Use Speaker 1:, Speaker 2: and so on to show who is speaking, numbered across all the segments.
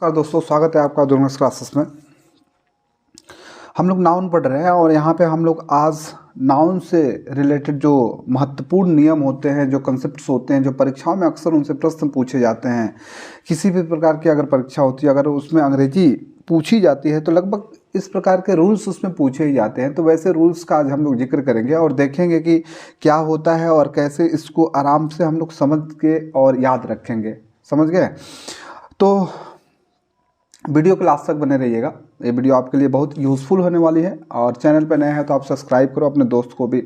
Speaker 1: नमस्कार दोस्तों, स्वागत है आपका दोनों क्लासेस में। हम लोग नाउन पढ़ रहे हैं और यहाँ पे हम लोग आज नाउन से रिलेटेड जो महत्वपूर्ण नियम होते हैं, जो कंसेप्ट्स होते हैं, जो परीक्षाओं में अक्सर उनसे प्रश्न पूछे जाते हैं। किसी भी प्रकार की अगर परीक्षा होती है, अगर उसमें अंग्रेजी पूछी जाती है तो लगभग इस प्रकार के रूल्स उसमें पूछे ही जाते हैं। तो वैसे रूल्स का आज हम लोग जिक्र करेंगे और देखेंगे कि क्या होता है और कैसे इसको आराम से हम लोग समझ के और याद रखेंगे। समझ गए? तो वीडियो को लास्ट तक बने रहिएगा। ये वीडियो आपके लिए बहुत यूज़फुल होने वाली है और चैनल पर नए हैं तो आप सब्सक्राइब करो, अपने दोस्त को भी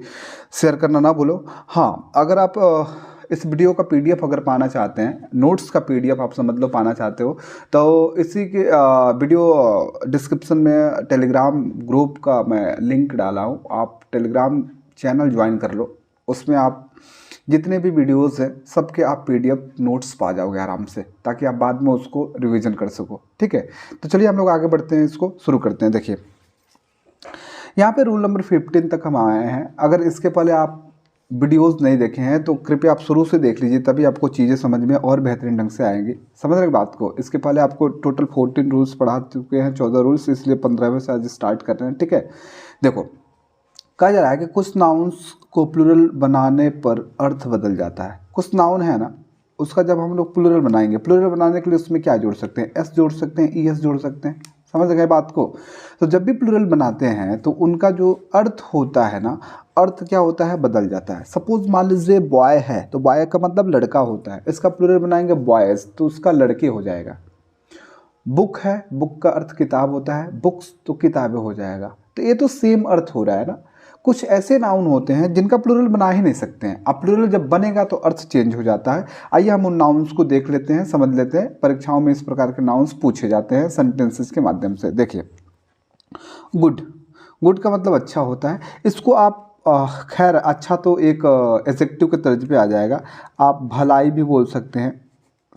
Speaker 1: शेयर करना ना भूलो। हाँ, अगर आप इस वीडियो का पीडीएफ अगर पाना चाहते हैं, नोट्स का पीडीएफ आप समझ लो पाना चाहते हो, तो इसी के वीडियो डिस्क्रिप्शन में टेलीग्राम ग्रुप का मैं लिंक डाला हूँ। आप टेलीग्राम चैनल ज्वाइन कर लो। उसमें आप जितने भी वीडियोस हैं सबके आप पीडीएफ नोट्स पा जाओगे आराम से, ताकि आप बाद में उसको रिवीजन कर सको। ठीक है, तो चलिए हम लोग आगे बढ़ते हैं, इसको शुरू करते हैं। देखिए, यहाँ पे रूल नंबर 15 तक हम आए हैं। अगर इसके पहले आप वीडियोस नहीं देखे हैं तो कृपया आप शुरू से देख लीजिए, तभी आपको चीज़ें समझ में और बेहतरीन ढंग से आएंगी। समझ रहे बात को? इसके पहले आपको टोटल 14 रूल्स पढ़ा चुके हैं, 14 रूल्स, इसलिए 15वें से आज स्टार्ट कर रहे हैं। ठीक है, देखो कहा जा रहा है कि कुछ नाउन्स को प्लूरल बनाने पर अर्थ बदल जाता है। कुछ नाउन है ना, उसका जब हम लोग प्लूरल बनाएंगे, प्लूरल बनाने के लिए उसमें क्या जोड़ सकते हैं? एस जोड़ सकते हैं, ई एस जोड़ सकते हैं। समझ गए बात को? तो जब भी प्लूरल बनाते हैं तो उनका जो अर्थ होता है ना, अर्थ क्या होता है? बदल जाता है। सपोज मान लीजिए बॉय है, तो बॉय का मतलब लड़का होता है, इसका प्लूरल बनाएंगे बॉयज़, तो उसका लड़के हो जाएगा। बुक है, बुक का अर्थ किताब होता है, बुक्स तो किताबें हो जाएगा। तो ये तो सेम अर्थ हो रहा है ना। कुछ ऐसे नाउन होते हैं जिनका प्लूरल बना ही नहीं सकते हैं। अब प्लूरल जब बनेगा तो अर्थ चेंज हो जाता है। आइए हम उन नाउन्स को देख लेते हैं, समझ लेते हैं। परीक्षाओं में इस प्रकार के नाउन्स पूछे जाते हैं सेंटेंसेस के माध्यम से। देखिए, गुड, गुड का मतलब अच्छा होता है। इसको आप खैर अच्छा तो एक एडजेक्टिव के तर्ज पे आ जाएगा, आप भलाई भी बोल सकते हैं।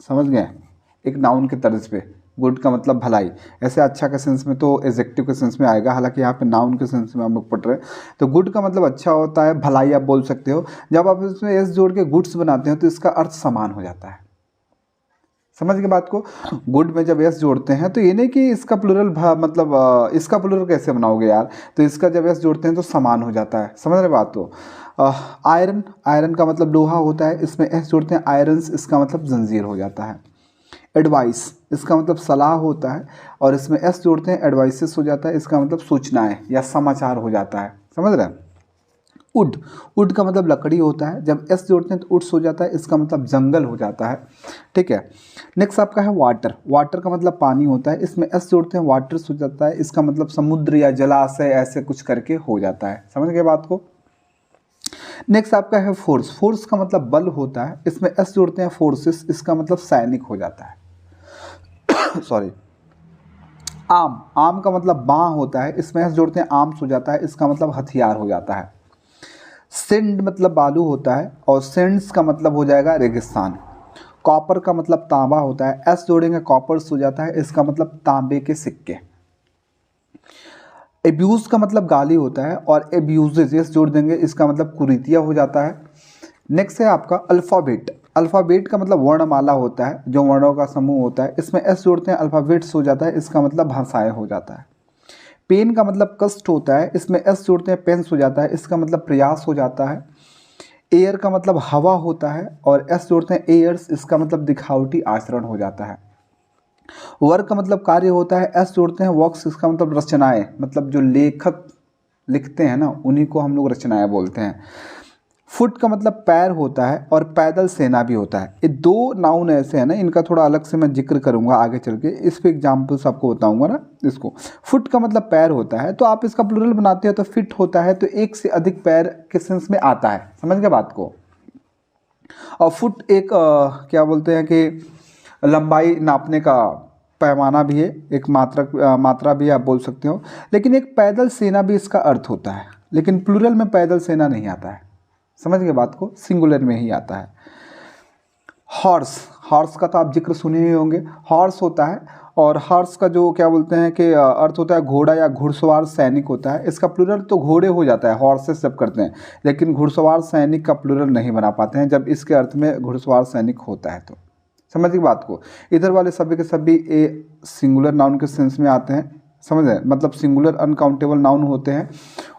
Speaker 1: समझ गए? एक नाउन के तर्ज पे गुड का मतलब भलाई। ऐसे अच्छा के सेंस में तो एडजेक्टिव के सेंस में आएगा, हालांकि यहाँ पे नाउन के सेंस में हम लोग पढ़ रहे हैं। तो गुड का मतलब अच्छा होता है, भलाई आप बोल सकते हो। जब आप इसमें एस जोड़ के गुड्स बनाते हैं तो इसका अर्थ समान हो जाता है। समझ के बात को? गुड में जब एस जोड़ते हैं तो ये नहीं कि इसका प्लूरल मतलब इसका प्लूरल कैसे बनाओगे यार, तो इसका जब एस जोड़ते हैं तो समान हो जाता है। समझ रहे बात को? आयरन, आयरन का मतलब लोहा होता है, इसमें एस जोड़ते हैं आयरन्स, इसका मतलब जंजीर हो जाता है। एडवाइस, इसका मतलब सलाह होता है और इसमें एस जोड़ते हैं एडवाइसेस हो जाता है, इसका मतलब सूचनाएं या समाचार हो जाता है। समझ रहे हैं? वुड, वुड का मतलब लकड़ी होता है, जब एस जोड़ते हैं तो वुड्स हो जाता है, इसका मतलब जंगल हो जाता है। ठीक है, नेक्स्ट आपका है वाटर। वाटर का मतलब पानी होता है, इसमें एस जोड़ते हैं वाटर्स हो जाता है, इसका मतलब समुद्र या जलाशय ऐसे कुछ करके हो जाता है। समझ गए बात को? नेक्स्ट आपका है फोर्स। फोर्स का मतलब बल होता है, इसमें एस जोड़ते हैं फोर्सेस, इसका मतलब सैनिक हो जाता है। सॉरी। आम, आम का मतलब बाँ होता है, इसमें एस जोड़ते हैं आर्म्स हो जाता है, इसका मतलब हथियार हो जाता है। सेंड मतलब बालू होता है और सेंड्स का मतलब हो जाएगा रेगिस्तान। कॉपर का मतलब तांबा होता है, एस जोड़ेंगे कॉपर्स हो जाता है, इसका मतलब तांबे के सिक्के। एब्यूज का मतलब गाली होता है और एब्यूजेस एस जोड़ देंगे, इसका मतलब कुरीतिया हो जाता है। नेक्स्ट है आपका अल्फ़ाबेट। अल्फ़ाबेट का मतलब वर्णमाला होता है, जो वर्णों का समूह होता है, इसमें एस जोड़ते हैं अल्फ़ाबेट्स हो जाता है, इसका मतलब भाषाएं हो जाता है। पेन का मतलब कष्ट होता है, इसमें एस जोड़ते हैं पेंस हो जाता है, इसका मतलब प्रयास हो जाता है। एयर का मतलब हवा होता है और एस जोड़ते हैं एयर्स, इसका मतलब दिखावटी आचरण हो जाता है। वर्क का मतलब कार्य होता है, एस जोड़ते हैं वर्क्स, इसका मतलब रचनाएं, मतलब जो लेखक लिखते हैं ना उन्हीं को हम लोग रचनाएं बोलते हैं। फुट का मतलब पैर होता है और पैदल सेना भी होता है। ये दो नाउन ऐसे हैं ना, इनका थोड़ा अलग से मैं जिक्र करूंगा आगे चल के, इस पे एग्जाम्पल्स आपको बताऊंगा ना। इसको फुट का मतलब पैर होता है, तो आप इसका प्लूरल बनाते हो तो फिट होता है, तो एक से अधिक पैर के सेंस में आता है। समझ गए बात को? और फुट एक क्या बोलते हैं कि लंबाई नापने का पैमाना भी है, एक मात्रा भी आप बोल सकते हो। लेकिन एक पैदल सेना भी इसका अर्थ होता है, लेकिन प्लूरल में पैदल सेना नहीं आता है। समझ गए बात को? सिंगुलर में ही आता है। हॉर्स, हॉर्स का तो आप जिक्र सुने ही होंगे। हॉर्स होता है और हॉर्स का जो क्या बोलते हैं कि अर्थ होता है घोड़ा या घुड़सवार सैनिक होता है, इसका प्लूरल तो घोड़े हो जाता है, हॉर्सेस जब करते हैं, लेकिन घुड़सवार सैनिक का प्लूरल नहीं बना पाते हैं जब इसके अर्थ में घुड़सवार सैनिक होता है तो। समझिए बात को, इधर वाले सभी के सभी ए सिंगुलर नाउन के सेंस में आते हैं, समझ रहे हैं, मतलब सिंगुलर अनकाउंटेबल नाउन होते हैं,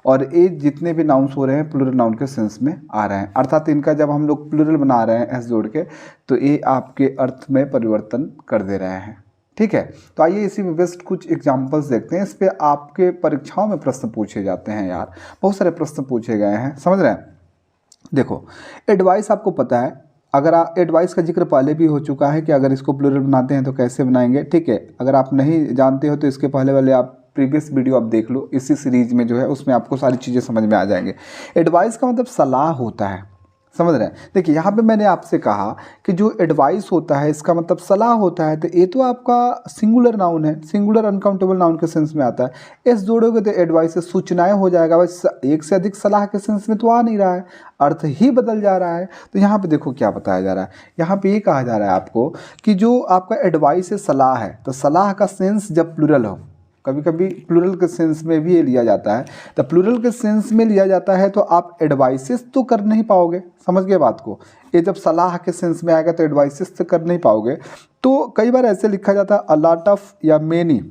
Speaker 1: और ये जितने भी नाउन्स हो रहे हैं प्लूरल नाउन के सेंस में आ रहे हैं, अर्थात इनका जब हम लोग प्लूरल बना रहे हैं एस जोड़ के, तो ये आपके अर्थ में परिवर्तन कर दे रहे हैं। ठीक है, तो आइए इसी में बेस्ट कुछ एग्जाम्पल्स देखते हैं। इस पर आपके परीक्षाओं में प्रश्न पूछे जाते हैं यार, बहुत सारे प्रश्न पूछे गए हैं, समझ रहे हैं। देखो एडवाइस आपको पता है, अगर आप एडवाइस का जिक्र पहले भी हो चुका है कि अगर इसको प्लूरल बनाते हैं तो कैसे बनाएंगे। ठीक है, अगर आप नहीं जानते हो तो इसके पहले वाले आप प्रीवियस वीडियो आप देख लो, इसी सीरीज में जो है उसमें आपको सारी चीज़ें समझ में आ जाएंगे। एडवाइस का मतलब सलाह होता है, समझ रहे हैं। देखिए यहाँ पे मैंने आपसे कहा कि जो एडवाइस होता है इसका मतलब सलाह होता है, तो ये तो आपका सिंगुलर नाउन है, सिंगुलर अनकाउंटेबल नाउन के सेंस में आता है। एस जोड़ोगे तो एडवाइस से सूचनाएं हो जाएगा, बस एक से अधिक सलाह के सेंस में तो आ नहीं रहा है, अर्थ ही बदल जा रहा है। तो यहाँ पे देखो क्या बताया जा रहा है, यहाँ पे ये कहा जा रहा है आपको कि जो आपका एडवाइस है सलाह है, तो सलाह का सेंस जब प्लूरल हो, कभी कभी प्लूरल के सेंस में भी ये लिया जाता है, तो प्लूरल के सेंस में लिया जाता है तो आप एडवाइसेस तो कर नहीं पाओगे, समझ गए बात को। ये जब सलाह के सेंस में आएगा तो एडवाइसेस तो कर नहीं पाओगे। तो कई बार ऐसे लिखा जाता है अ लॉट ऑफ या मेनी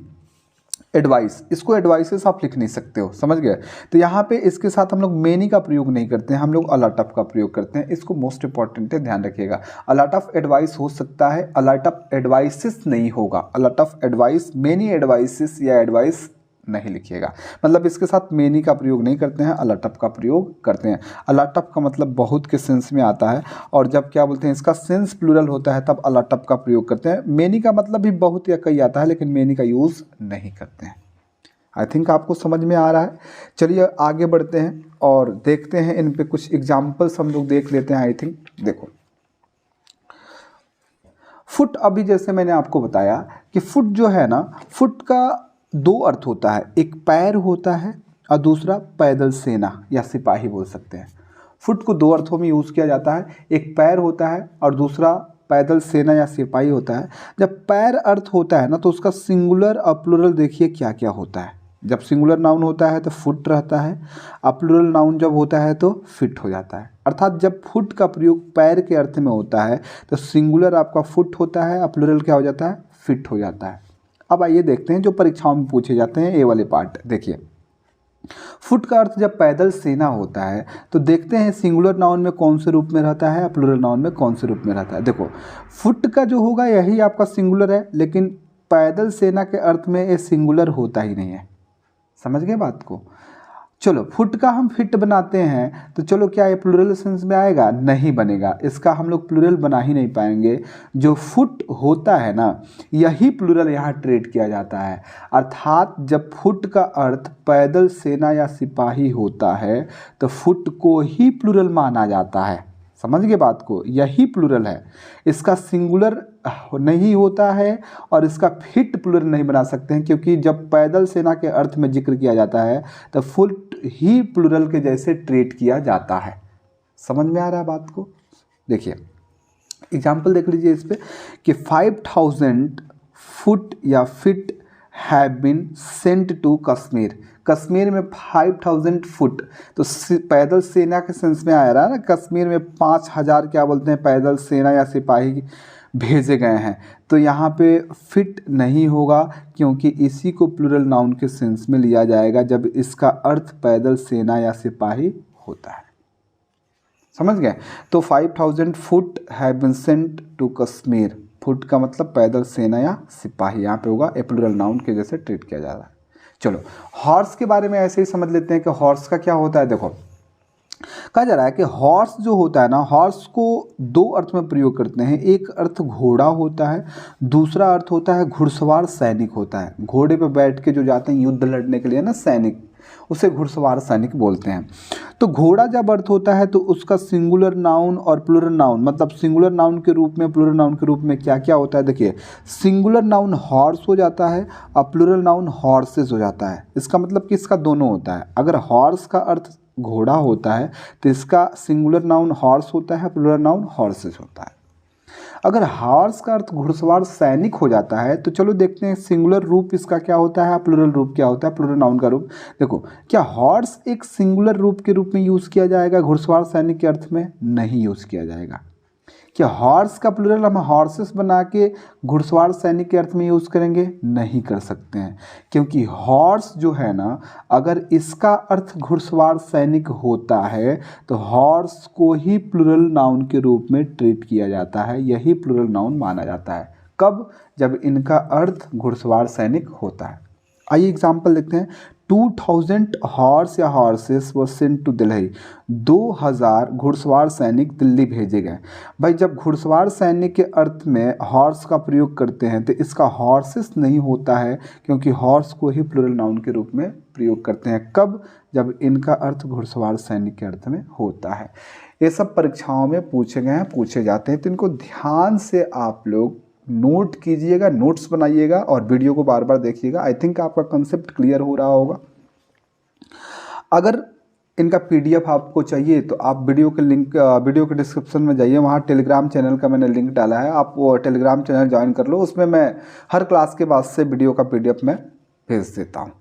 Speaker 1: एडवाइस, इसको एडवाइसेस आप लिख नहीं सकते हो, समझ गए। तो यहाँ पे इसके साथ हम लोग मेनी का प्रयोग नहीं करते हैं, हम लोग अ लॉट ऑफ का प्रयोग करते हैं। इसको मोस्ट इंपॉर्टेंट है, ध्यान रखिएगा। अ लॉट ऑफ एडवाइस हो सकता है, अ लॉट ऑफ एडवाइसेस नहीं होगा। A lot of advice, many advices या एडवाइस नहीं लिखिएगा, मतलब इसके साथ मेनी का प्रयोग नहीं करते हैं, अ लॉट ऑफ का प्रयोग करते हैं। अ लॉट ऑफ का मतलब बहुत के सेंस में आता है, और जब क्या बोलते हैं इसका सेंस प्लूरल होता है तब अ लॉट ऑफ का प्रयोग करते हैं। मेनी का मतलब भी बहुत या कई आता है, लेकिन मेनी का यूज़ नहीं करते हैं। आई थिंक आपको समझ में आ रहा है। चलिए आगे बढ़ते हैं और देखते हैं इन पे कुछ एग्जाम्पल्स हम लोग देख लेते हैं। आई थिंक देखो फुट, अभी जैसे मैंने आपको बताया कि फुट जो है ना, फुट का दो अर्थ होता है, एक पैर होता है और दूसरा पैदल सेना या सिपाही बोल सकते हैं। फुट को दो अर्थों में यूज़ किया जाता है, एक पैर होता है और दूसरा पैदल सेना या सिपाही होता है। जब पैर अर्थ होता है ना तो उसका सिंगुलर और प्लूरल देखिए क्या क्या होता है। जब सिंगुलर नाउन होता है तो फुट रहता है, और प्लूरल नाउन जब होता है तो फिट हो जाता है। अर्थात जब फुट का प्रयोग पैर के अर्थ में होता है तो सिंगुलर आपका फुट होता है और प्लूरल क्या हो जाता है, फिट हो जाता है। अब आइए देखते हैं जो परीक्षाओं में पूछे जाते हैं ये वाले पार्ट। देखिए फुट का अर्थ जब पैदल सेना होता है तो देखते हैं सिंगुलर नाउन में कौन से रूप में रहता है, प्लूरल नाउन में कौन से रूप में रहता है। देखो फुट का जो होगा यही आपका सिंगुलर है, लेकिन पैदल सेना के अर्थ में ये सिंगुलर होता ही नहीं है, समझ गए बात को। चलो फुट का हम फिट बनाते हैं तो चलो क्या ये प्लूरल सेंस में आएगा, नहीं बनेगा, इसका हम लोग प्लूरल बना ही नहीं पाएंगे। जो फुट होता है ना यही प्लूरल यहाँ ट्रीट किया जाता है। अर्थात जब फुट का अर्थ पैदल सेना या सिपाही होता है तो फुट को ही प्लूरल माना जाता है, समझ गए बात को, यही प्लूरल है। इसका सिंगुलर नहीं होता है और इसका फिट प्लूरल नहीं बना सकते हैं, क्योंकि जब पैदल सेना के अर्थ में जिक्र किया जाता है तो फुट ही प्लूरल के जैसे ट्रीट किया जाता है। समझ में आ रहा है बात को। देखिए एग्जाम्पल देख लीजिए इस पे कि 5000 फुट या feet have been sent to Kashmir. Kashmir में 5000 फुट तो पैदल सेना के सेंस में आ रहा है ना, कश्मीर में 5000 क्या बोलते हैं पैदल सेना या सिपाही भेजे गए हैं। तो यहाँ पे फिट नहीं होगा, क्योंकि इसी को प्लूरल नाउन के सेंस में लिया जाएगा जब इसका अर्थ पैदल सेना या सिपाही होता है, समझ गए। तो 5000 foot have been sent to Kashmir, foot का मतलब पैदल सेना या सिपाही, यहाँ पे होगा ए प्लूरल नाउन के जैसे ट्रीट किया जा रहा है। चलो हॉर्स के बारे में ऐसे ही समझ लेते हैं कि हॉर्स का क्या होता है। देखो कहा जा रहा है कि हॉर्स जो होता है ना, हॉर्स को दो अर्थ में प्रयोग करते हैं। एक अर्थ घोड़ा होता है, दूसरा अर्थ होता है घुड़सवार सैनिक होता है। घोड़े पे बैठ के जो जाते हैं युद्ध लड़ने के लिए ना सैनिक, उसे घुड़सवार सैनिक बोलते हैं। तो घोड़ा जब अर्थ होता है तो उसका सिंगुलर नाउन और प्लूरल नाउन, मतलब सिंगुलर नाउन के रूप में प्लूरल नाउन के रूप में क्या क्या होता है। देखिए सिंगुलर नाउन हॉर्स हो जाता है और प्लूरल नाउन हॉर्सेस हो जाता है। इसका मतलब कि इसका दोनों होता है। अगर हॉर्स का अर्थ घोड़ा होता है तो इसका सिंगुलर नाउन हॉर्स होता है, प्लूरल नाउन हॉर्सेस होता है। अगर हॉर्स का अर्थ घुड़सवार सैनिक हो जाता है तो चलो देखते हैं सिंगुलर रूप इसका क्या होता है, प्लूरल रूप क्या होता है, प्लूरल नाउन का रूप। देखो क्या हॉर्स एक सिंगुलर रूप के रूप में यूज़ किया जाएगा घुड़सवार सैनिक के अर्थ में? नहीं यूज़ किया जाएगा। क्या हॉर्स का प्लूरल हम हॉर्सेस बना के घुड़सवार सैनिक के अर्थ में यूज़ करेंगे? नहीं कर सकते हैं, क्योंकि हॉर्स जो है ना, अगर इसका अर्थ घुड़सवार सैनिक होता है तो हॉर्स को ही प्लूरल नाउन के रूप में ट्रीट किया जाता है, यही प्लूरल नाउन माना जाता है। कब? जब इनका अर्थ घुड़सवार सैनिक होता है। आइए एग्जाम्पल देखते हैं। 2000 हॉर्स या horses were sent to Delhi. 2000 घुड़सवार सैनिक दिल्ली भेजे गए। भाई जब घुड़सवार सैनिक के अर्थ में हॉर्स का प्रयोग करते हैं तो इसका हॉर्सेस नहीं होता है, क्योंकि हॉर्स को ही प्लूरल नाउन के रूप में प्रयोग करते हैं। कब? जब इनका अर्थ घुड़सवार सैनिक के अर्थ में होता है। ये सब परीक्षाओं में पूछे गए हैं, पूछे जाते हैं, तो इनको ध्यान से आप लोग नोट कीजिएगा, नोट्स बनाइएगा और वीडियो को बार बार देखिएगा। आई थिंक आपका कंसेप्ट क्लियर हो रहा होगा। अगर इनका पीडीएफ आपको चाहिए तो आप वीडियो के डिस्क्रिप्शन में जाइए, वहाँ टेलीग्राम चैनल का मैंने लिंक डाला है, आप वो टेलीग्राम चैनल ज्वाइन कर लो। उसमें मैं हर क्लास के बाद से वीडियो का पीडीएफ मैं भेज देता हूँ।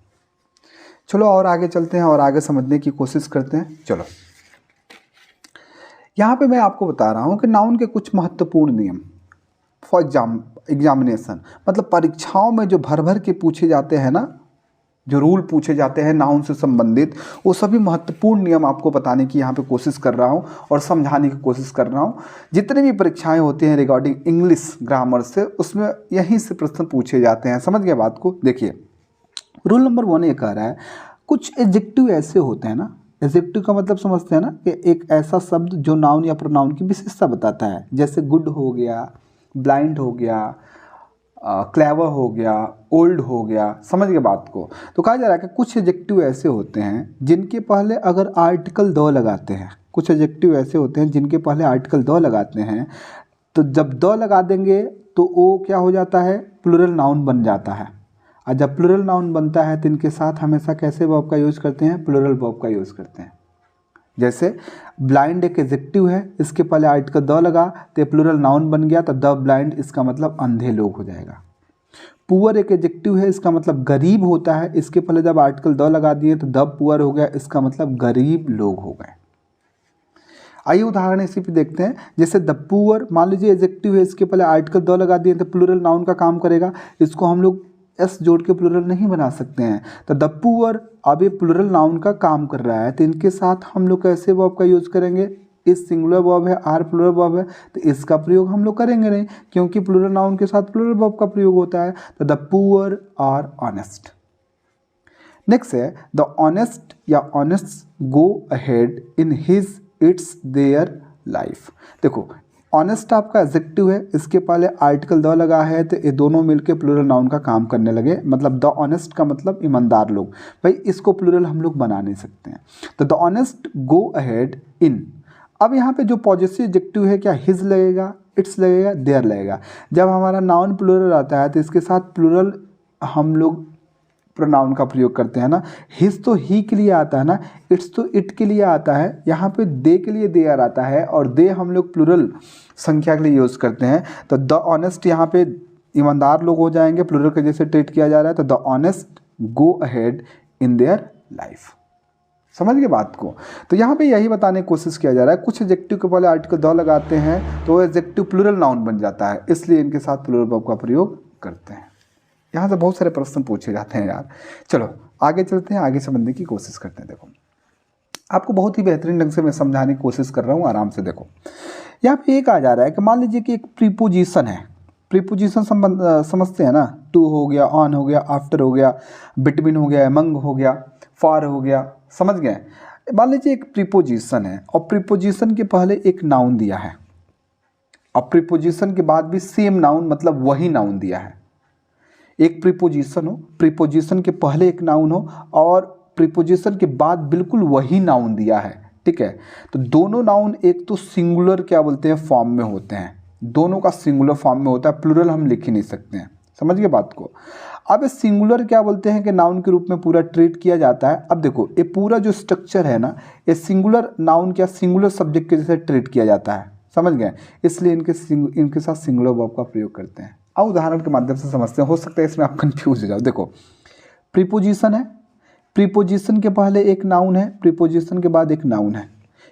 Speaker 1: चलो और आगे चलते हैं और आगे समझने की कोशिश करते हैं। चलो यहाँ पे मैं आपको बता रहा हूँ कि नाउन के कुछ महत्वपूर्ण नियम फॉर एग्जामिनेशन, मतलब परीक्षाओं में जो भर भर के पूछे जाते हैं ना, जो रूल पूछे जाते हैं नाउन से संबंधित, वो सभी महत्वपूर्ण नियम आपको बताने की यहाँ पे कोशिश कर रहा हूँ और समझाने की कोशिश कर रहा हूँ। जितने भी परीक्षाएं होती हैं रिगार्डिंग इंग्लिश ग्रामर से, उसमें यहीं से प्रश्न पूछे जाते हैं। समझ गए बात को? देखिए रूल नंबर 1 ये कह रहा है, कुछ एडजेक्टिव ऐसे होते हैं ना, एडजेक्टिव का मतलब समझते हैं ना कि एक ऐसा शब्द जो नाउन या प्रोनाउन की विशेषता बताता है, जैसे गुड हो गया, ब्लाइंड हो गया, क्लेवर हो गया, ओल्ड हो गया। समझ गए बात को? तो कहा जा रहा है कि कुछ एडजेक्टिव ऐसे होते हैं जिनके पहले अगर आर्टिकल द लगाते हैं, कुछ एडजेक्टिव ऐसे होते हैं जिनके पहले आर्टिकल द लगाते हैं, तो जब द लगा देंगे तो वो क्या हो जाता है? प्लूरल नाउन बन जाता है। और जब प्लूरल नाउन बनता है तो इनके साथ हमेशा कैसे वर्ब का यूज़ करते हैं? प्लूरल वर्ब का यूज़ करते हैं। जैसे ब्लाइंड एक एडजेक्टिव है, इसके पहले आर्टिकल द लगा तो प्लूरल नाउन बन गया, तो द ब्लाइंड इसका मतलब अंधे लोग हो जाएगा। पुअर एक एडजेक्टिव है, इसका मतलब गरीब होता है, इसके पहले जब आर्टिकल द लगा दिए तो द पुअर हो गया, इसका मतलब गरीब लोग हो गए। आइए उदाहरण इसी पे देखते हैं। जैसे द पुअर, मान लीजिए एडजेक्टिव है, इसके पहले आर्टिकल द लगा दिए तो प्लूरल नाउन का काम करेगा, इसको हम लोग एस जोड़ के प्लूरल नहीं बना सकते हैं। तो द पुअर अब ये प्लूरल नाउन का काम कर रहा है, तो इनके साथ हम लोग कैसे वर्ब का यूज़ करेंगे? इस सिंगुलर वर्ब है, आर प्लूरल वर्ब है, तो इसका प्रयोग हम लोग करेंगे नहीं, क्योंकि प्लूरल नाउन के साथ प्लूरल वर्ब का प्रयोग होता है। तो the poor are honest. Next है द ऑनेस्ट या honest go ahead in his its their life. देखो ऑनेस्ट आपका एडजेक्टिव है, इसके पहले आर्टिकल द लगा है, तो ये दोनों मिलके प्लूरल नाउन का काम करने लगे, मतलब द ऑनेस्ट का मतलब ईमानदार लोग। भाई इसको प्लूरल हम लोग बना नहीं सकते हैं। तो द ऑनेस्ट गो अहेड इन, अब यहाँ पे जो पॉजिटिव एडजेक्टिव है, क्या हिज लगेगा, इट्स लगेगा, देयर लगेगा। जब हमारा नाउन प्लूरल आता है तो इसके साथ प्लूरल हम लोग प्रोनाउन का प्रयोग करते हैं ना। हिज तो ही के लिए आता है ना, इट्स तो इट के लिए आता है, यहाँ पे दे के लिए देयर आता है, और दे हम लोग प्लूरल संख्या के लिए यूज़ करते हैं। तो द ऑनेस्ट यहाँ पे ईमानदार लोग हो जाएंगे, प्लूरल के जैसे ट्रीट किया जा रहा है। तो the honest go ahead in their life. समझ गए बात को? तो यहाँ पे यही बताने की कोशिश किया जा रहा है, कुछ एडजेक्टिव के पहले आर्टिकल द लगाते हैं तो वो एडजेक्टिव प्लूरल नाउन बन जाता है, इसलिए इनके साथ प्लूरल वर्ब का प्रयोग करते हैं। यहाँ से बहुत सारे प्रश्न पूछे जाते हैं यार। चलो आगे चलते हैं, आगे समझने की कोशिश करते हैं। देखो आपको बहुत ही बेहतरीन ढंग से मैं समझाने की कोशिश कर रहा हूँ, आराम से देखो। यहाँ पे एक आ जा रहा है कि मान लीजिए कि एक प्रीपोजिशन है, प्रीपोजिशन समझते हैं ना, टू हो गया, ऑन हो गया, आफ्टर हो गया, बिटवीन हो गया, अमंग हो गया, फार हो गया। समझ गए? मान लीजिए एक प्रीपोजिशन है और प्रीपोजिशन के पहले एक नाउन दिया है, और प्रीपोजिशन के बाद भी सेम नाउन, मतलब वही नाउन दिया है। एक प्रीपोजिशन हो, प्रीपोजिशन के पहले एक नाउन हो और प्रीपोजिशन के बाद बिल्कुल वही नाउन दिया है, ठीक है? तो दोनों नाउन एक तो सिंगुलर क्या बोलते हैं फॉर्म में होते हैं, दोनों का सिंगुलर फॉर्म में होता है, प्लूरल हम लिख ही नहीं सकते हैं। समझ गए बात को? अब ये सिंगुलर क्या बोलते हैं कि नाउन के रूप में पूरा ट्रीट किया जाता है। अब देखो ये पूरा जो स्ट्रक्चर है ना, ये सिंगुलर नाउन क्या सिंगुलर सब्जेक्ट के जैसे ट्रीट किया जाता है। समझ गए? इसलिए इनके साथ सिंगुलर वर्ब का प्रयोग करते हैं। अब उदाहरण के माध्यम से समझते हैं, हो सकता है इसमें आप कंफ्यूज हो जाओ। देखो प्रीपोजिशन है, प्रीपोजिशन के पहले एक नाउन है, प्रीपोजिशन के बाद एक नाउन है,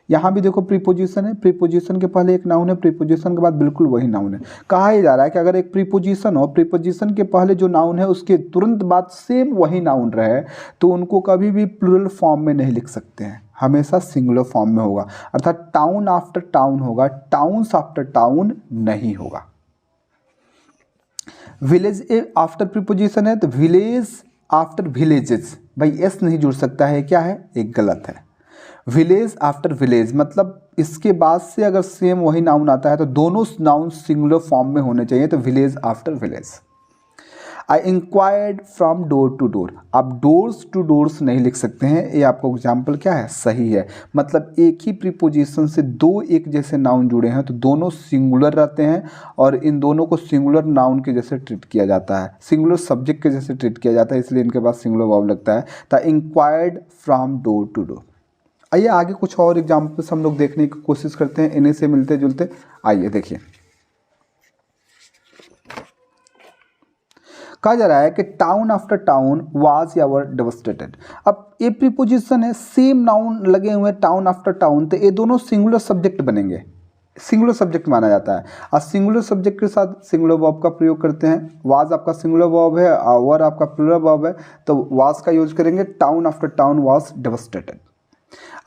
Speaker 1: यहाँ भी देखो प्रीपोजिशन है, प्रीपोजिशन के पहले एक नाउन है, प्रीपोजिशन के बाद बिल्कुल वही नाउन है। कहा ही जा रहा है कि अगर एक प्रीपोजिशन हो, प्रीपोजिशन के पहले जो नाउन है उसके तुरंत बाद सेम वही नाउन रहे तो उनको कभी भी प्लूरल फॉर्म में नहीं लिख सकते हैं, हमेशा सिंगुलर फॉर्म में होगा। अर्थात टाउन आफ्टर टाउन होगा, टाउन्स आफ्टर टाउन नहीं होगा। विलेज आफ्टर प्रीपोजिशन है तो विलेज आफ्टर विलेजेस, भाई एस नहीं जुड़ सकता है, क्या है, एक गलत है। विलेज आफ्टर विलेज मतलब इसके बाद से अगर सेम वही नाउन आता है तो दोनों नाउन सिंगुलर फॉर्म में होने चाहिए, तो village after village. I inquired from door to door, आप डोर्स टू डोर्स नहीं लिख सकते हैं, ये आपको एग्जाम्पल क्या है, सही है। मतलब एक ही प्रीपोजिशन से दो एक जैसे नाउन जुड़े हैं तो दोनों सिंगुलर रहते हैं और इन दोनों को सिंगुलर नाउन के जैसे ट्रीट किया जाता है, सिंगुलर सब्जेक्ट के जैसे ट्रीट किया जाता है, इसलिए इनके पास सिंगुलर वर्ब लगता है। The inquired from door to door. आइए आगे कुछ और एग्जाम्पल्स हम लोग देखने की कोशिश करते हैं, इन्हीं से मिलते जुलते। आइए देखिए, कहा जा रहा है कि town after town was ever devastated. अब ये प्रीपोजिशन है, सेम नाउन लगे हुए टाउन आफ्टर टाउन, तो ये दोनों सिंगुलर सब्जेक्ट बनेंगे, सिंगुलर सब्जेक्ट माना जाता है। और सिंगुलर सब्जेक्ट के साथ सिंगुलर वर्ब का प्रयोग करते हैं। वाज आपका सिंगुलर वर्ब है, वर आपका प्लूरल वर्ब है, तो वाज का यूज करेंगे। Town after town was devastated.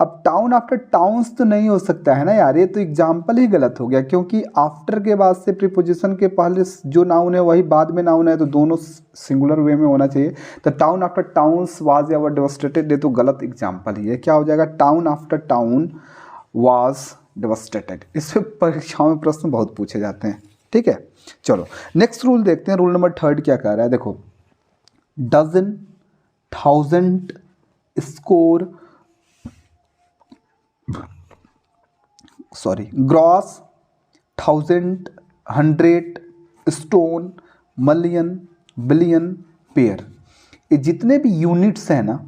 Speaker 1: अब टाउन आफ्टर टाउन्स तो नहीं हो सकता है ना यार, ये तो एग्जाम्पल ही गलत हो गया, क्योंकि आफ्टर के बाद से प्रीपोजिशन के पहले जो नाउन है वही बाद में नाउन है, तो दोनों सिंगुलर वे में होना चाहिए। तो town after towns was ever devastated, ये तो गलत एग्जाम्पल ही है। क्या हो जाएगा, town after town was devastated. इस पर परीक्षाओं में प्रश्न बहुत पूछे जाते हैं, ठीक है। चलो नेक्स्ट रूल देखते हैं, रूल नंबर 3 क्या कह रहा है, देखो। Dozen, thousand, score, gross, thousand, hundred, stone, million, billion, pair, ये जितने भी यूनिट्स हैं ना,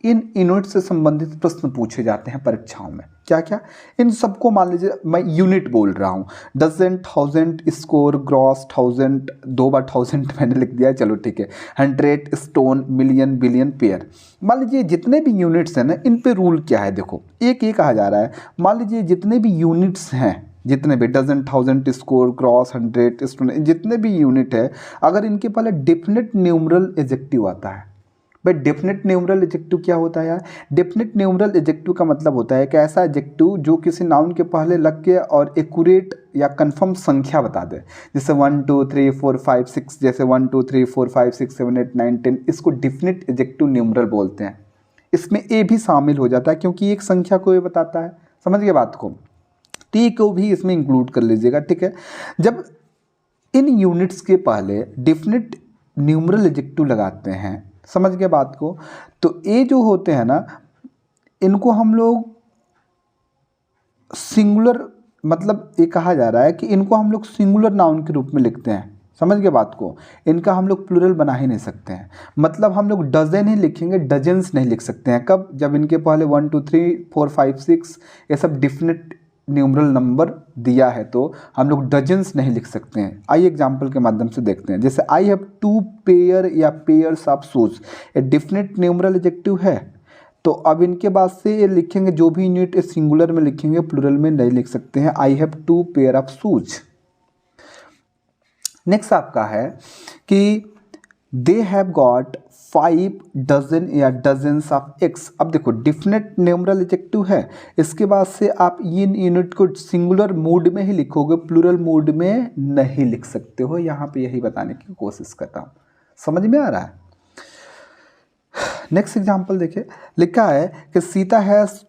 Speaker 1: इन यूनिट से संबंधित प्रश्न पूछे जाते हैं परीक्षाओं में। क्या क्या, इन सबको मान लीजिए मैं यूनिट बोल रहा हूँ, dozen, thousand, score, gross, thousand, 2 बार थाउजेंड मैंने लिख दिया है, चलो ठीक है, hundred, stone, million, billion, pair. मान लीजिए जितने भी यूनिट्स हैं ना, इन पे रूल क्या है, देखो एक ये कहा जा रहा है, मान लीजिए जितने भी यूनिट्स हैं, जितने भी dozen, thousand, score, gross, hundred, stone, जितने भी यूनिट है, अगर इनके पहले डेफिनेट न्यूमरल एडजेक्टिव आता है। भाई डेफिनेट न्यूमरल एडजेक्टिव क्या होता है यार, डेफिनेट न्यूमरल एडजेक्टिव का मतलब होता है कि ऐसा एडजेक्टिव जो किसी नाउन के पहले लग के और एक्यूरेट या कंफर्म संख्या बता दे, जैसे 1 2 3 4 5 6, जैसे 1 2 3 4 5 6 7 8 9 10, इसको डेफिनेट एडजेक्टिव न्यूमरल बोलते हैं। इसमें ए भी शामिल हो जाता है क्योंकि एक संख्या को ये बताता है, समझ गए बात को, टी को भी इसमें इंक्लूड कर लीजिएगा, ठीक है। जब इन यूनिट्स के पहले डेफिनेट न्यूमरल एडजेक्टिव लगाते हैं, समझ गए बात को, तो ये जो होते हैं ना, इनको हम लोग सिंगुलर, मतलब ये कहा जा रहा है कि इनको हम लोग सिंगुलर नाउन के रूप में लिखते हैं, समझ गए बात को, इनका हम लोग प्लूरल बना ही नहीं सकते हैं। मतलब हम लोग डजन ही लिखेंगे, डजन्स नहीं लिख सकते हैं। कब, जब इनके पहले 1 2 3 4 5 6 ये सब डेफिनेट न्यूमरल नंबर दिया है तो हम लोग डजन्स नहीं लिख सकते हैं। आइए एग्जाम्पल के माध्यम से देखते हैं, जैसे आई हैव 2 पेयर या पेयर्स ऑफ शूज, ये डेफिनेट न्यूमरल एडजेक्टिव है, तो अब इनके बाद से ये लिखेंगे, जो भी यूनिट सिंगुलर में लिखेंगे, प्लूरल में नहीं लिख सकते हैं। I have 2 pair of shoes. Next आपका है कि दे हैव गॉट 5 डजन या डजन्स ऑफ एग्स। अब देखो डेफिनेट न्यूमरल एडजेक्टिव है, इसके बाद से आप इन यूनिट को सिंगुलर मोड में ही लिखोगे, प्लूरल मोड में नहीं लिख सकते हो। यहाँ पे यही बताने की कोशिश कर रहा हूँ, समझ में आ रहा है। नेक्स्ट एग्जाम्पल देखिए, लिखा है कि सीता हैज़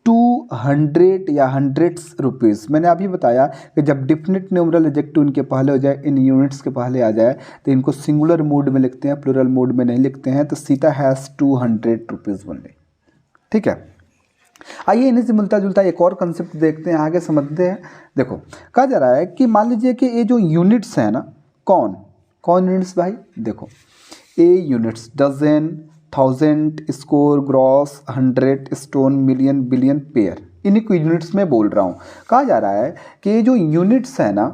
Speaker 1: 200 या हंड्रेड्स रुपीज़। मैंने अभी बताया कि जब डेफिनेट न्यूमरल एडजेक्टिव इनके पहले हो जाए, इन यूनिट्स के पहले आ जाए, तो इनको सिंगुलर मोड में लिखते हैं, प्लूरल मोड में नहीं लिखते हैं। तो सीता हैज़ 200 रुपीज़ ओनली, ठीक है। आइए इन्हीं से मिलता जुलता एक और कंसेप्ट देखते हैं, आगे समझते हैं। देखो कहा जा रहा है कि मान लीजिए कि ये जो यूनिट्स हैं ना, कौन कौन यूनिट्स भाई, देखो a units, dozen, thousand, score, gross, hundred, stone, million, billion, pair, इन्हीं को यूनिट्स में बोल रहा हूँ। कहा जा रहा है कि ये जो यूनिट्स है ना,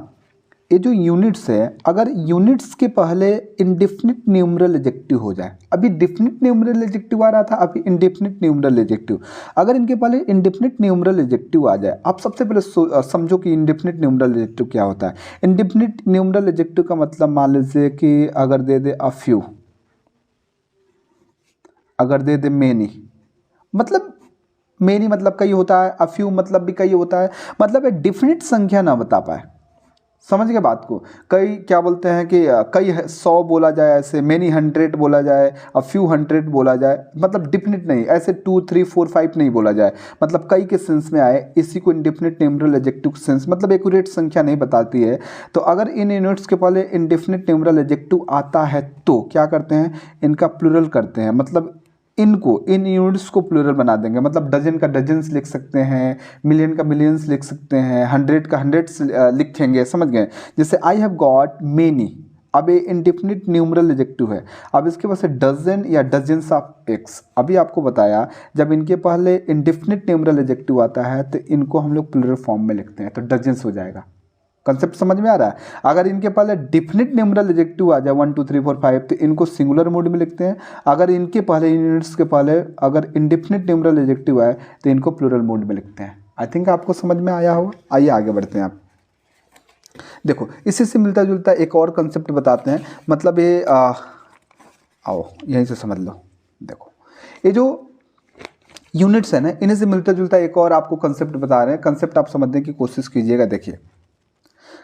Speaker 1: ये जो यूनिट्स है, अगर यूनिट्स के पहले इंडेफिनिट न्यूमरल एडजेक्टिव हो जाए, अभी डिफिनिट न्यूमरल एडजेक्टिव आ रहा था, अभी इंडेफिनिट न्यूमरल एडजेक्टिव, अगर इनके पहले इंडेफिनिट न्यूमरल एडजेक्टिव आ जाए, आप सबसे पहले समझो कि इंडेफिनिट न्यूमरल एडजेक्टिव क्या होता है। इंडेफिनिट न्यूमरल एडजेक्टिव का मतलब मान लीजिए कि अगर दे दे अ फ्यू, अगर दे दे मेनी, मतलब मेनी मतलब कई होता है, अ फ्यू मतलब भी कई होता है, मतलब एक डिफिनिट संख्या ना बता पाए, समझ गए बात को। कई क्या बोलते हैं कि कई 100 बोला जाए, ऐसे मेनी 100 बोला जाए, अ फ्यू 100 बोला जाए, मतलब डिफिनिट नहीं, ऐसे 2 3 4 5 नहीं बोला जाए, मतलब कई के सेंस में आए, इसी को इंडेफिनिट न्यूमरल एडजेक्टिव सेंस, मतलब एक्यूरेट संख्या नहीं बताती है। तो अगर इन यूनिट्स के पहले इंडेफिनिट न्यूमरल एडजेक्टिव आता है तो क्या करते हैं, इनका प्लूरल करते हैं, मतलब इनको, इन यूनिट्स को प्लूरल बना देंगे, मतलब डजन का डजन्स लिख सकते हैं, मिलियन का मिलियंस लिख सकते हैं, 100 का हंड्रेड्स लिखेंगे, समझ गए। जैसे आई हैव गॉट मेनी, अब ये इंडेफिनिट न्यूमरल एडजेक्टिव है, अब इसके पास डजन या डजन्स ऑफ एक्स, अभी आपको बताया जब इनके पहले इंडेफिनिट न्यूमरल एडजेक्टिव आता है तो इनको हम लोग प्लूरल फॉर्म में लिखते हैं, तो डजन्स हो जाएगा। कंसेप्ट समझ में आ रहा है। अगर इनके पहले डिफिनिट न्यूमरल एडजेक्टिव आ जाए 1 2 3 4 5 तो इनको सिंगुलर मोड में लिखते हैं, अगर इनके पहले यूनिट्स के पहले अगर इंडेफिनिट न्यूमरल एडजेक्टिव आए तो इनको प्लूरल मोड में लिखते हैं। आई थिंक आपको समझ में आया होगा। आइए आगे बढ़ते हैं। आप देखो इसी से मिलता जुलता एक और कंसेप्ट बताते हैं, मतलब ये आओ यहीं से समझ लो। देखो ये जो यूनिट्स है ना, इन्हीं से मिलता जुलता एक और आपको कंसेप्ट बता रहे हैं, कंसेप्ट आप समझने की कोशिश कीजिएगा। देखिए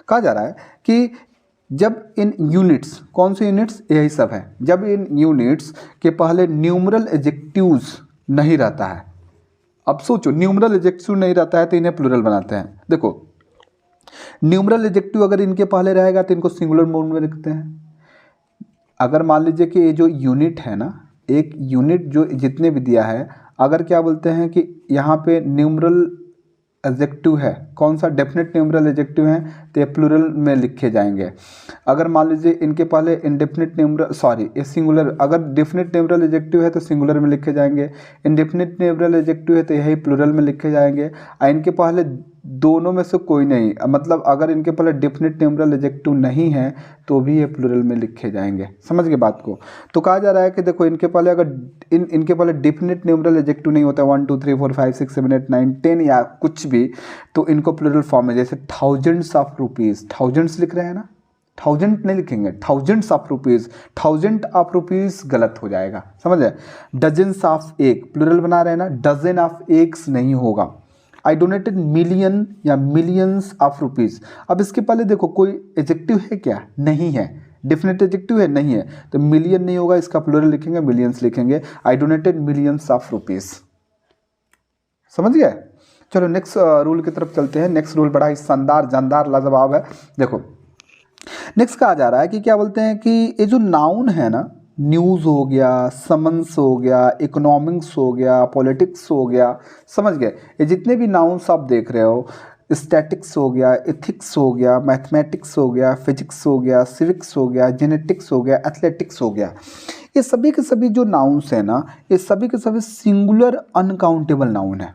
Speaker 1: कहा जा रहा है कि जब इन यूनिट्स, कौन से यूनिट्स, यही सब है, जब इन यूनिट्स के पहले न्यूमरल एडजेक्टिव्स नहीं रहता है, अब सोचो न्यूमरल एडजेक्टिव नहीं रहता है तो इन्हें प्लूरल बनाते हैं। देखो न्यूमरल एडजेक्टिव अगर इनके पहले रहेगा तो इनको सिंगुलर मोड में रखते हैं। अगर मान लीजिए कि ये जो यूनिट है ना, एक यूनिट जो जितने भी दिया है, अगर क्या बोलते हैं कि यहाँ पे न्यूमरल एडजेक्टिव है, कौन सा, डेफिनेट न्यूमरल एडजेक्टिव है, तो ये प्लूरल में लिखे जाएंगे। अगर मान लीजिए इनके पहले इंडेफिनिट न्यूमरल, सॉरी ये सिंगुलर, अगर डेफिनेट न्यूमरल एडजेक्टिव है तो सिंगुलर में लिखे जाएंगे, इंडेफिनिट न्यूमरल एडजेक्टिव है तो यही प्लूरल में लिखे जाएंगे। और इनके पहले दोनों में से कोई नहीं, मतलब अगर इनके पहले डेफिनेट न्यूमरल एडजेक्टिव नहीं है तो भी ये प्लूरल में लिखे जाएंगे। समझ गए बात को। तो कहा जा रहा है कि देखो इनके पहले अगर इनके पहले डेफिनेट न्यूमरल एडजेक्टिव नहीं होता 1 2 3 4 5 6 7 8 9 10 या कुछ भी, तो इनको प्लूरल फॉर्म में, जैसे थाउजेंड्स ऑफ रुपीज़, थाउजेंड्स लिख रहे हैं ना, थाउजेंड नहीं लिखेंगे, thousands of rupees, thousand of rupees गलत हो जाएगा, समझ है। डजन्स ऑफ एक, प्लूरल बना रहे हैं ना, डजन ऑफ एक्स नहीं होगा। आई डोनेटेड मिलियन या मिलियंस ऑफ रुपीज़, अब इसके पहले देखो कोई एडजेक्टिव है क्या, नहीं है, डेफिनेट एडजेक्टिव है, नहीं है, तो मिलियन नहीं होगा, इसका प्लूरल लिखेंगे, मिलियंस लिखेंगे। I donated millions of rupees, समझ गए। चलो नेक्स्ट रूल की तरफ चलते हैं। नेक्स्ट रूल बड़ा ही शानदार, जानदार, लाजवाब है। देखो नेक्स्ट कहा जा रहा है कि क्या बोलते हैं कि ये जो नाउन है ना, न्यूज़ हो गया, समन्स हो गया, इकोनॉमिक्स हो गया, पॉलिटिक्स हो गया, समझ गए, ये जितने भी नाउन्स आप देख रहे हो, स्टैटिक्स हो गया, एथिक्स हो गया, मैथमेटिक्स हो गया, फिजिक्स हो गया, सिविक्स हो गया, जेनेटिक्स हो गया, एथलेटिक्स हो गया, ये सभी के सभी जो नाउन्स हैं ना, ये सभी के सभी सिंगुलर अनकाउंटेबल नाउन है।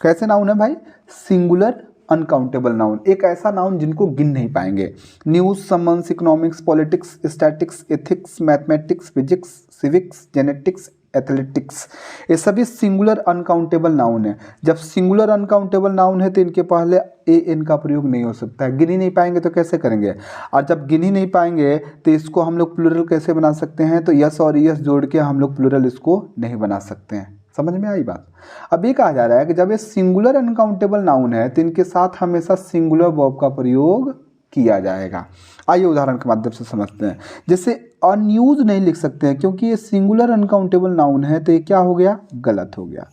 Speaker 1: कैसे नाउन है भाई, सिंगुलर अनकाउंटेबल नाउन, एक ऐसा नाउन जिनको गिन नहीं पाएंगे। News, summons, economics, politics, statics, ethics, mathematics, physics, civics, genetics, athletics, ये सभी सिंगुलर अनकाउंटेबल नाउन है। जब सिंगुलर अनकाउंटेबल नाउन है तो इनके पहले ए एन का प्रयोग नहीं हो सकता है, गिन ही नहीं पाएंगे तो कैसे करेंगे। और जब गिन ही नहीं पाएंगे तो इसको हम लोग प्लूरल कैसे बना सकते हैं, तो यस और यस जोड़ के हम लोग प्लूरल इसको नहीं बना सकते हैं। समझ में आई बात। अब ये कहा जा रहा है कि जब ये सिंगुलर अनकाउंटेबल नाउन है तो इनके साथ हमेशा सिंगुलर वर्ब का प्रयोग किया जाएगा। आइए उदाहरण के माध्यम से समझते हैं। जैसे अनयूज नहीं लिख सकते हैं क्योंकि ये सिंगुलर अनकाउंटेबल नाउन है, तो ये क्या हो गया, गलत हो गया।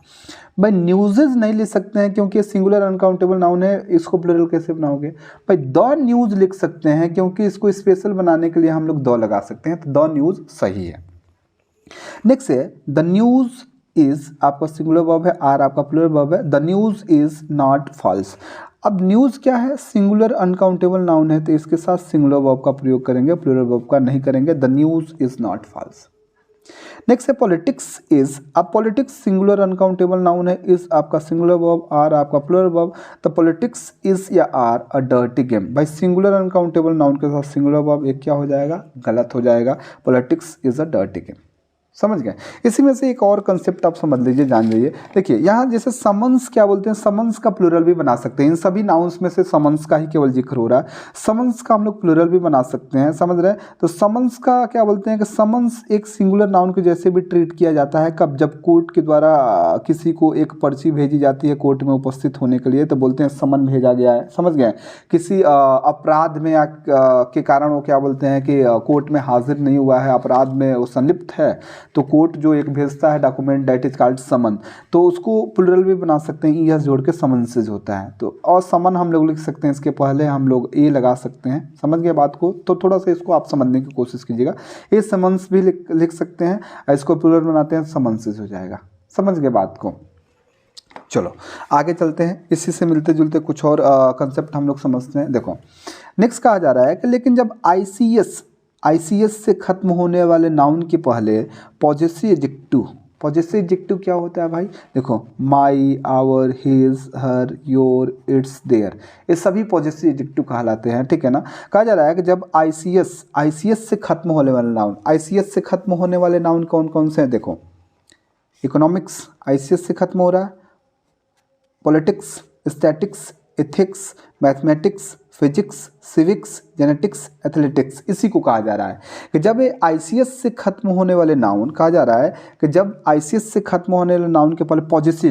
Speaker 1: भाई न्यूज़ेज नहीं लिख सकते हैं क्योंकि ये सिंगुलर अनकाउंटेबल नाउन है, इसको प्लूरल कैसे बनाओगे। भाई द न्यूज़ लिख सकते हैं क्योंकि इसको स्पेशल बनाने के लिए हम लोग द लगा सकते हैं, तो द न्यूज़ सही है। नेक्स्ट है द न्यूज़ इज, आपका सिंगुलर वर्ब है, आर आपका प्लूरल वर्ब है, the news is not false. अब न्यूज़ क्या है, सिंगुलर अनकाउंटेबल नाउन है, तो इसके साथ सिंगुलर वर्ब का प्रयोग करेंगे, प्लूरल वर्ब का नहीं करेंगे। The news is not false. Next है पॉलिटिक्स इज, अब पॉलिटिक्स सिंगुलर अनकाउंटेबल नाउन है, इज आपका सिंगुलर वर्ब, आर आपका प्लूरल वर्ब, तो पॉलिटिक्स इज या आर अ डर्टी गेम। भाई सिंगुलर अनकाउंटेबल नाउन के साथ सिंगुलर वर्ब एक क्या हो जाएगा, गलत हो जाएगा, politics is a dirty game. समझ गए। इसी में से एक और कंसेप्ट आप समझ लीजिए, जान लीजिए। देखिए यहाँ जैसे समन्स क्या बोलते हैं, समन्स का प्लूरल भी बना सकते हैं। इन सभी नाउन्स में से समन्स का ही केवल जिक्र हो रहा है, समन्स का हम लोग प्लूरल भी बना सकते हैं, समझ रहे हैं। तो समन्स का क्या बोलते हैं कि समन्स एक सिंगुलर नाउन के जैसे भी ट्रीट किया जाता है। कब, जब कोर्ट के द्वारा किसी को एक पर्ची भेजी जाती है कोर्ट में उपस्थित होने के लिए, तो बोलते हैं समन भेजा गया है। समझ गए। किसी अपराध में के कारण वो क्या बोलते हैं कि कोर्ट में हाजिर नहीं हुआ है, अपराध में वो संलिप्त है, तो कोर्ट जो एक भेजता है डॉक्यूमेंट, दैट इज कॉल्ड समन। तो उसको प्लूरल भी बना सकते हैं, ईएस जोड़ के समन्सेज होता है। तो और समन हम लोग लिख सकते हैं, इसके पहले हम लोग ए लगा सकते हैं। समझ गए बात को। तो थोड़ा सा इसको आप समझने की कोशिश कीजिएगा। ये समन्स भी लिख सकते हैं, इसको प्लूरल बनाते हैं, समन्सेज हो जाएगा। समझ गए बात को। चलो आगे चलते हैं। इसी से मिलते जुलते कुछ और कंसेप्ट हम लोग समझते हैं। देखो नेक्स्ट कहा जा रहा है कि लेकिन जब आईसीएस से खत्म होने वाले नाउन के पहले पॉजेसिव एडजेक्टिव क्या होता है भाई, देखो my, our, his, her, your, its, their, ये सभी पॉजेसिव एडजेक्टिव कहलाते हैं। ठीक है ना। कहा जा रहा है कि जब आईसीएस से खत्म होने वाले नाउन, आईसीएस से खत्म होने वाले नाउन कौन कौन से हैं, देखो इकोनॉमिक्स आईसीएस से खत्म हो रहा है, politics, statics, ethics, mathematics, physics, civics, genetics, athletics, इसी को कहा जा रहा है कि जब ये आईसीएस से खत्म होने वाले नाउन, कहा जा रहा है कि जब आईसीएस से खत्म होने वाले नाउन के पहले पॉजेसिव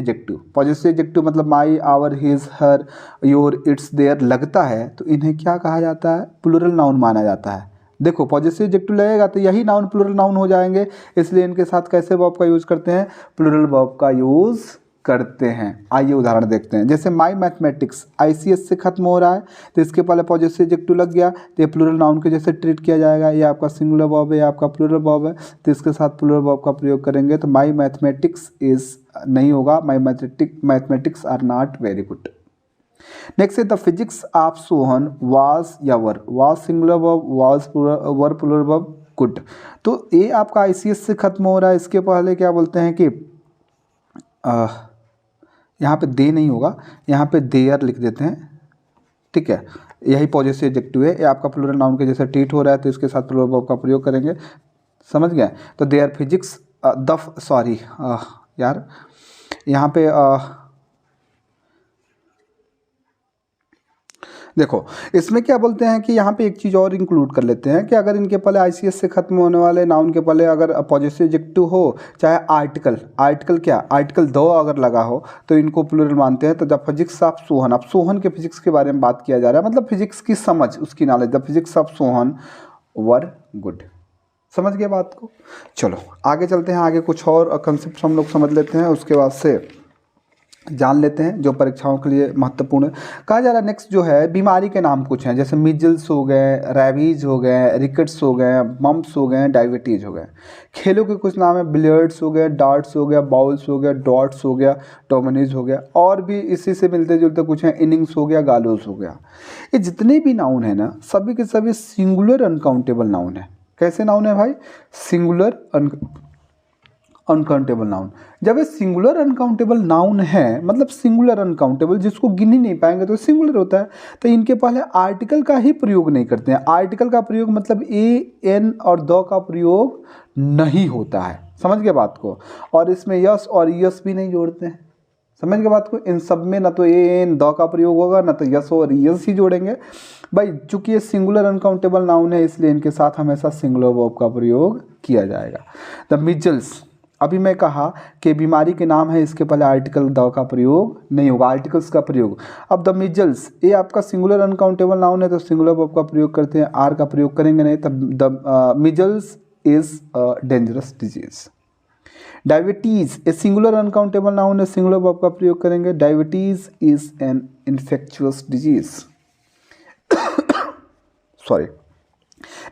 Speaker 1: एडजेक्टिव मतलब my, our, his, her, your, its, their लगता है, तो इन्हें क्या कहा जाता है, प्लूरल नाउन माना जाता है। देखो पॉजेसिव एडजेक्टिव लगेगा तो यही नाउन प्लूरल नाउन हो जाएंगे, इसलिए इनके साथ कैसे वर्ब का यूज़ करते हैं, प्लूरल वर्ब का यूज़ करते हैं। आइए उदाहरण देखते हैं। जैसे माई मैथमेटिक्स आईसीएस से खत्म हो रहा है, तो इसके पहले पॉजेसिव एडजेक्टिव लग गया, तो ये प्लूरल नाउन के जैसे ट्रीट किया जाएगा। ये आपका सिंगुलर वर्ब है, ये आपका प्लूरल वर्ब है, तो इसके साथ प्लूरल वर्ब का प्रयोग करेंगे। तो माई मैथमेटिक्स इज नहीं होगा, my mathematics are not very good. Next है the physics of Sohan was या were, was singular verb, was were plural verb, good. तो ये आपका आईसीएस से खत्म हो रहा है, इसके पहले क्या बोलते हैं कि यहाँ पे दे नहीं होगा, यहाँ पे देयर लिख देते हैं। ठीक है, यही पॉजेसिव एडजेक्टिव है, ये आपका प्लूरल नाउन के जैसे ट्रीट हो रहा है, तो इसके साथ प्लूरल वर्ब का प्रयोग करेंगे। समझ गए। तो देयर फिजिक्स यार यहाँ पे देखो इसमें क्या बोलते हैं कि यहाँ पे एक चीज़ और इंक्लूड कर लेते हैं कि अगर इनके पहले आईसीएस से खत्म होने वाले नाउन के पहले अगर पॉजिटिव एडजेक्टिव हो, चाहे आर्टिकल दो अगर लगा हो, तो इनको प्लूरल मानते हैं। तो जब फिजिक्स ऑफ सोहन, अब सोहन के फिजिक्स के बारे में बात किया जा रहा है, मतलब फिजिक्स की समझ, उसकी knowledge, the physics of Sohan were good. समझ गए बात को। चलो आगे चलते हैं, आगे कुछ और कंसेप्ट हम लोग समझ लेते हैं, उसके बाद से जान लेते हैं जो परीक्षाओं के लिए महत्वपूर्ण है। कहा जा रहा है नेक्स्ट जो है बीमारी के नाम कुछ हैं, जैसे मिजल्स हो गए, रैबीज हो गए, रिकेट्स हो गए, मम्प्स हो गए, डायबिटीज हो गए। खेलों के कुछ नाम है, बिलियर्ड्स हो गया, डार्ट्स हो गया, बाउल्स हो गया, डॉट्स हो गया, डोमिनीज हो गया, और भी इसी से मिलते जुलते कुछ हैं, इनिंग्स हो गया, गालोज हो गया। ये जितने भी नाउन है ना, सभी के सभी सिंगुलर अनकाउंटेबल नाउन है। कैसे नाउन है भाई, सिंगुलर अनकाउंटेबल नाउन। जब ये सिंगुलर अनकाउंटेबल नाउन है, मतलब सिंगुलर अनकाउंटेबल, जिसको गिन ही नहीं पाएंगे तो सिंगुलर होता है, तो इनके पहले आर्टिकल का ही प्रयोग नहीं करते हैं। आर्टिकल का प्रयोग मतलब ए, एन और द का प्रयोग नहीं होता है। समझ गए बात को। और इसमें यस और यस भी नहीं जोड़ते हैं। समझ गए बात को। इन सब में ना तो ए, एन, द का प्रयोग होगा, ना तो यस और यस ही जोड़ेंगे भाई। चूंकि ये सिंगुलर अनकाउंटेबल नाउन है, इसलिए इनके साथ हमेशा सिंगुलर वर्ब का प्रयोग किया जाएगा। द मिजल्स, अभी मैं कहा कि बीमारी के नाम है, इसके पहले आर्टिकल द का प्रयोग नहीं होगा, आर्टिकल्स का प्रयोग। अब द मिजल्स, ये आपका सिंगुलर अनकाउंटेबल नाउन है, तो सिंगुलर वर्ब का प्रयोग करते हैं, आर का प्रयोग करेंगे नहीं। तब the measles is a dangerous disease. Diabetes, a singular uncountable noun है, सिंगुलर वर्ब का प्रयोग करेंगे, diabetes is an infectious disease. Sorry.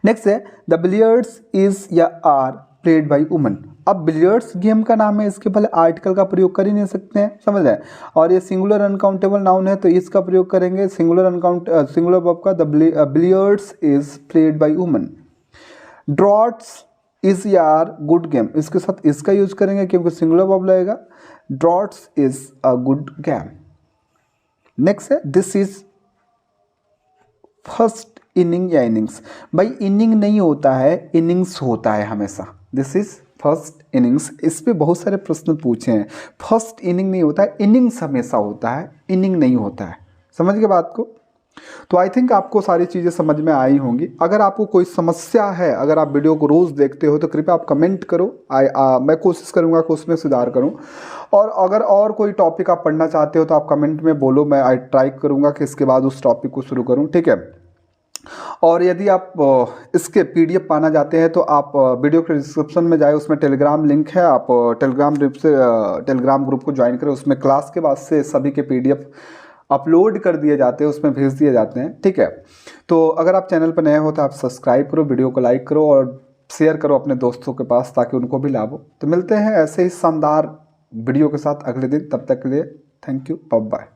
Speaker 1: Next है द बिलियर्ड्स इज या आर प्लेड बाई वुमन। अब बिलियर्ड्स गेम का नाम है, इसके पहले आर्टिकल का प्रयोग कर ही नहीं सकते हैं, समझ रहे हैं। और ये सिंगुलर अनकाउंटेबल नाउन है, तो इसका प्रयोग करेंगे सिंगुलर वर्ब का, the billiards is played by woman. Droughts is यार गुड गेम, इसके साथ इसका यूज करेंगे क्योंकि सिंगुलर वर्ब लगेगा। Droughts is a good game. Next है दिस इज फर्स्ट इनिंग या इनिंग्स। भाई इनिंग नहीं होता है, इनिंग्स होता है हमेशा। This is first innings. इस पे बहुत सारे प्रश्न पूछे हैं। फर्स्ट इनिंग नहीं होता है, इनिंग्स हमेशा होता है, इनिंग नहीं होता है। समझ गए बात को? तो आई थिंक आपको सारी चीज़ें समझ में आई होंगी। अगर आपको कोई समस्या है, अगर आप वीडियो को रोज़ देखते हो तो कृपया आप कमेंट करो। मैं कोशिश करूँगा कि उसमें सुधार करूँ। और अगर और कोई टॉपिक आप पढ़ना चाहते हो तो आप कमेंट में बोलो, मैं ट्राई करूँगा कि इसके बाद उस टॉपिक को शुरू करूँ, ठीक है। और यदि आप इसके पीडीएफ पाना चाहते हैं तो आप वीडियो के डिस्क्रिप्शन में जाए, उसमें टेलीग्राम लिंक है, आप टेलीग्राम ग्रुप को ज्वाइन करें। उसमें क्लास के बाद से सभी के पीडीएफ अपलोड कर दिए जाते हैं, उसमें भेज दिए जाते हैं, ठीक है। तो अगर आप चैनल पर नए हो तो आप सब्सक्राइब करो, वीडियो को लाइक करो और शेयर करो अपने दोस्तों के पास ताकि उनको भी लाभ हो। तो मिलते हैं ऐसे ही शानदार वीडियो के साथ अगले दिन। तब तक के लिए थैंक यू, बाय बाय।